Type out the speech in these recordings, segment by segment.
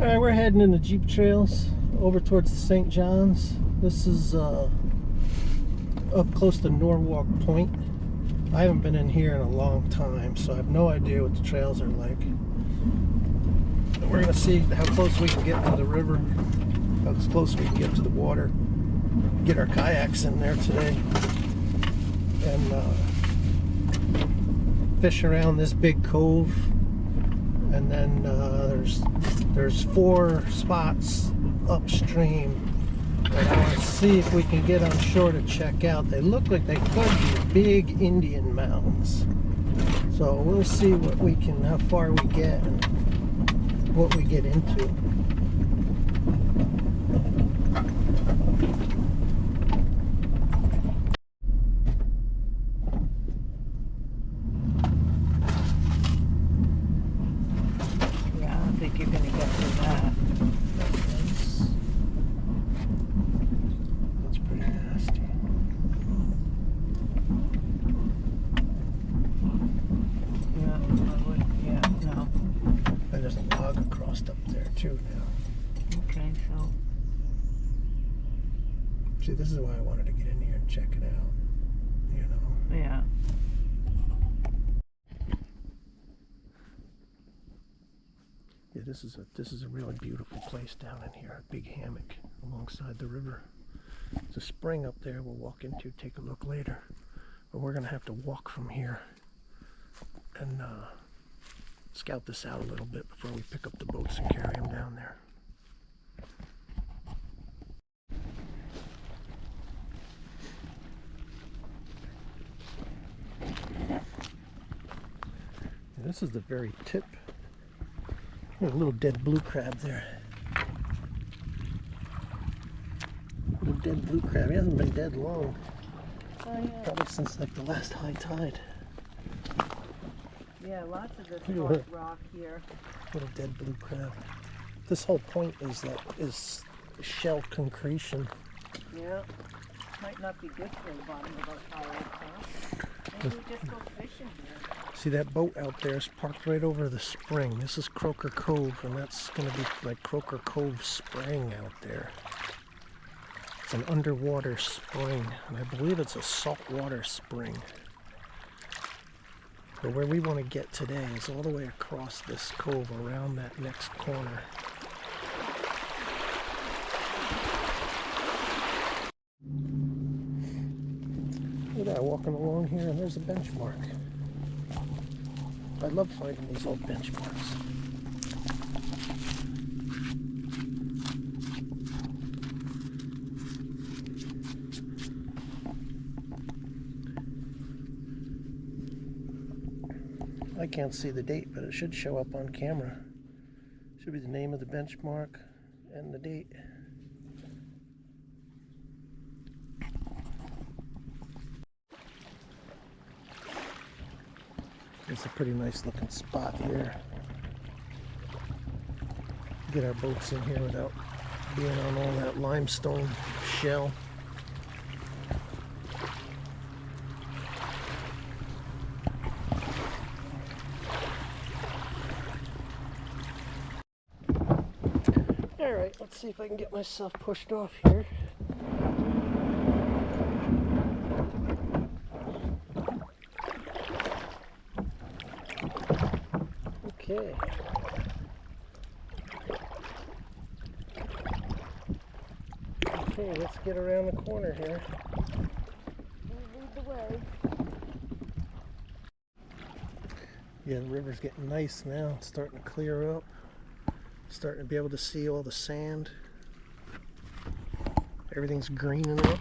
Alright, we're heading in the Jeep trails over towards the St. John's. This is up close to Norwalk Point. I haven't been in here in a long time, so I have no idea what the trails are like. But we're going to see how close we can get to the river, how close we can get to the water, get our kayaks in there today, and fish around this big cove. And then there's 4 spots upstream that I want to see if we can get on shore to check out. They look like they could be big Indian mounds. So we'll see how far we get and what we get into. You're going to get through that. That's pretty nasty. Yeah, I would, yeah, no. And there's a log across up there too now. Okay, so. See, this is why I wanted to get in here and check it out. You know? Yeah. Yeah, this is a really beautiful place down in here. A big hammock alongside the river. There's a spring up there we'll walk into, take a look later. But we're gonna have to walk from here and scout this out a little bit before we pick up the boats and carry them down there. Yeah, this is the very tip. There's a little dead blue crab there. Little dead blue crab. He hasn't been dead long. Oh, yeah. Probably since like the last high tide. Yeah, lots of this hard rock here. Little dead blue crab. This whole point is shell concretion. Yeah. Might not be good for the bottom of our kayaks, huh? Maybe we just go fishing here. See, that boat out there is parked right over the spring. This is Croaker Cove, and that's going to be like Croaker Cove Spring out there. It's an underwater spring, and I believe it's a saltwater spring. But where we want to get today is all the way across this cove around that next corner. Look at that, walking along here, and there's a benchmark. I love finding these old benchmarks. I can't see the date, but it should show up on camera. Should be the name of the benchmark and the date. It's a pretty nice looking spot here. Get our boats in here without being on all that limestone shell. Alright, let's see if I can get myself pushed off here. Okay. Okay, let's get around the corner here. Lead the way. Yeah, the river's getting nice now. It's starting to clear up. Starting to be able to see all the sand. Everything's greening up.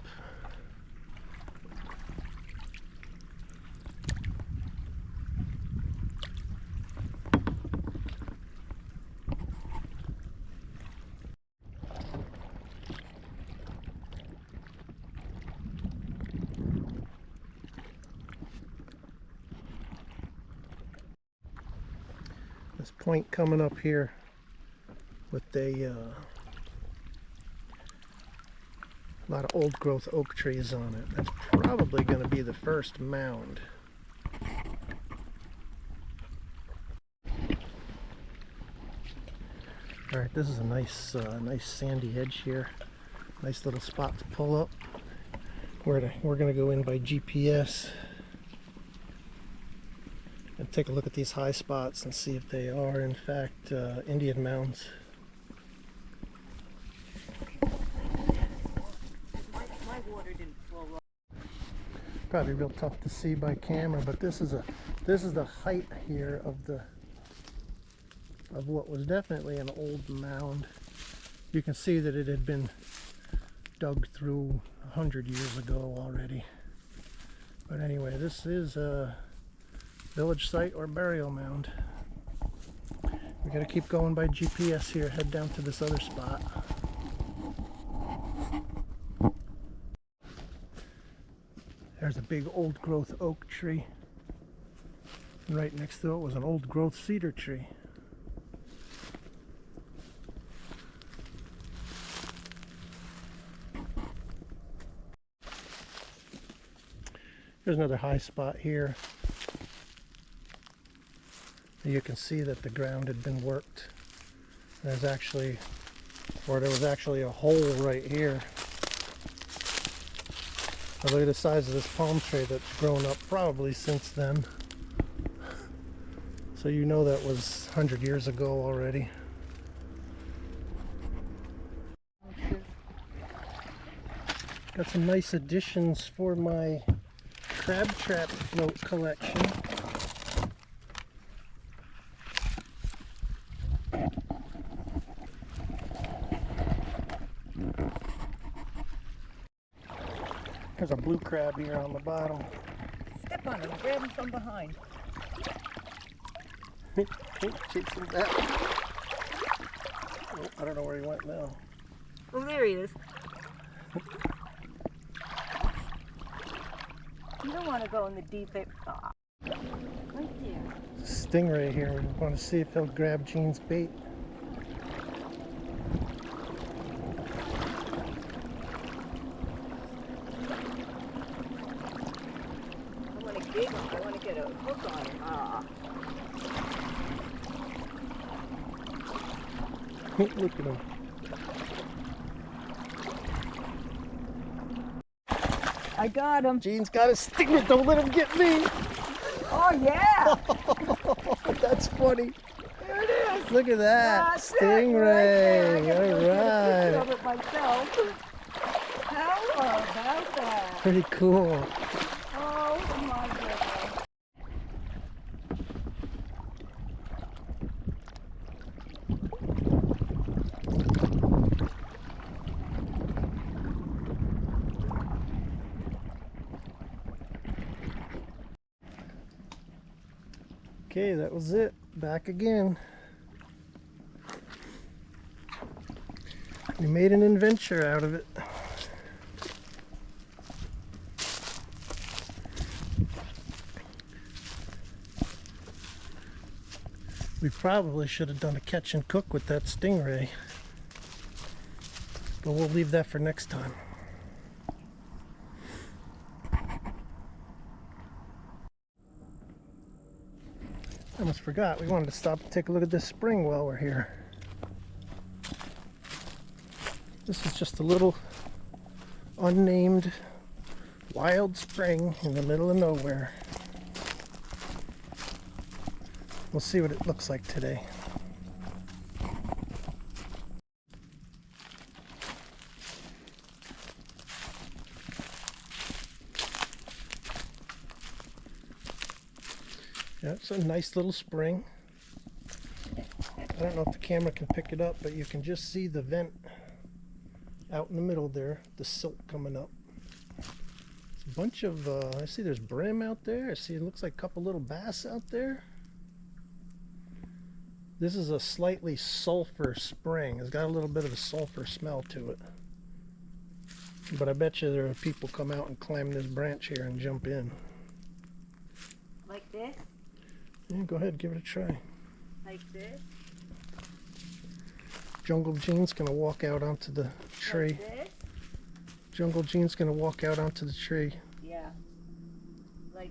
This point coming up here with a lot of old growth oak trees on it. That's probably going to be the first mound. All right, this is a nice sandy edge here. Nice little spot to pull up. We're gonna go in by GPS and take a look at these high spots and see if they are in fact Indian mounds. My water didn't flow up. Probably real tough to see by camera, but this is the height here of what was definitely an old mound. You can see that it had been dug through 100 years ago already. But anyway, this is a village site or burial mound. We gotta keep going by GPS here, head down to this other spot. There's a big old growth oak tree. And right next to it was an old growth cedar tree. There's another high spot here. You can see that the ground had been worked. There was actually a hole right here. Now look at the size of this palm tree that's grown up probably since then. So you know that was 100 years ago already. Got some nice additions for my crab trap float collection. There's a blue crab here on the bottom. Step on him, grab him from behind. Chase him back. Oh, I don't know where he went now. Oh, there he is. You don't want to go in the deep end. Ah, right there. There's a stingray here. We want to see if he'll grab Gene's bait. I want to gig him. I want to get a hook on him. Ah. Look at him. I got him. Gene's got a stingray. Don't let him get me. Oh, yeah. That's funny. There it is. Look at that. That's it, Stingray. right there. I gotta go get a picture All of right. it myself. How about that? Pretty cool. Oh, my goodness. Okay, that was it. Back again. We made an adventure out of it. We probably should have done a catch and cook with that stingray, but we'll leave that for next time. I almost forgot, we wanted to stop and take a look at this spring while we're here. This is just a little unnamed wild spring in the middle of nowhere. We'll see what it looks like today. Yeah, it's a nice little spring. I don't know if the camera can pick it up, but you can just see the vent out in the middle there, the silt coming up. It's a bunch of, I see there's brim out there. I see it looks like a couple little bass out there. This is a slightly sulfur spring. It's got a little bit of a sulfur smell to it. But I bet you there are people come out and climb this branch here and jump in. Like this? Yeah, go ahead, give it a try. Like this? Jungle Gene's gonna walk out onto the tree. Like this? Jungle Gene's gonna walk out onto the tree. Yeah. Like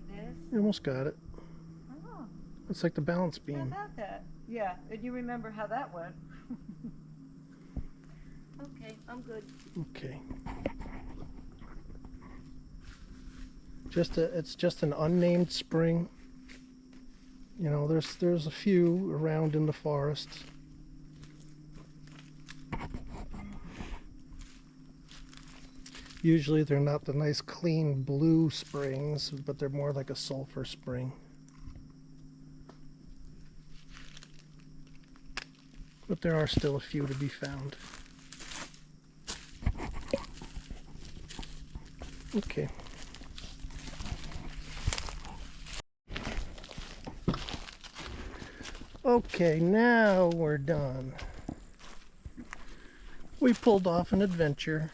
this? You almost got it. Oh, It's like the balance how beam. about that? Yeah, and you remember how that went. Okay, I'm good. Okay. It's just an unnamed spring. You know, there's a few around in the forest. Usually they're not the nice clean blue springs, but they're more like a sulfur spring. But there are still a few to be found. Okay. Okay, now we're done. We pulled off an adventure.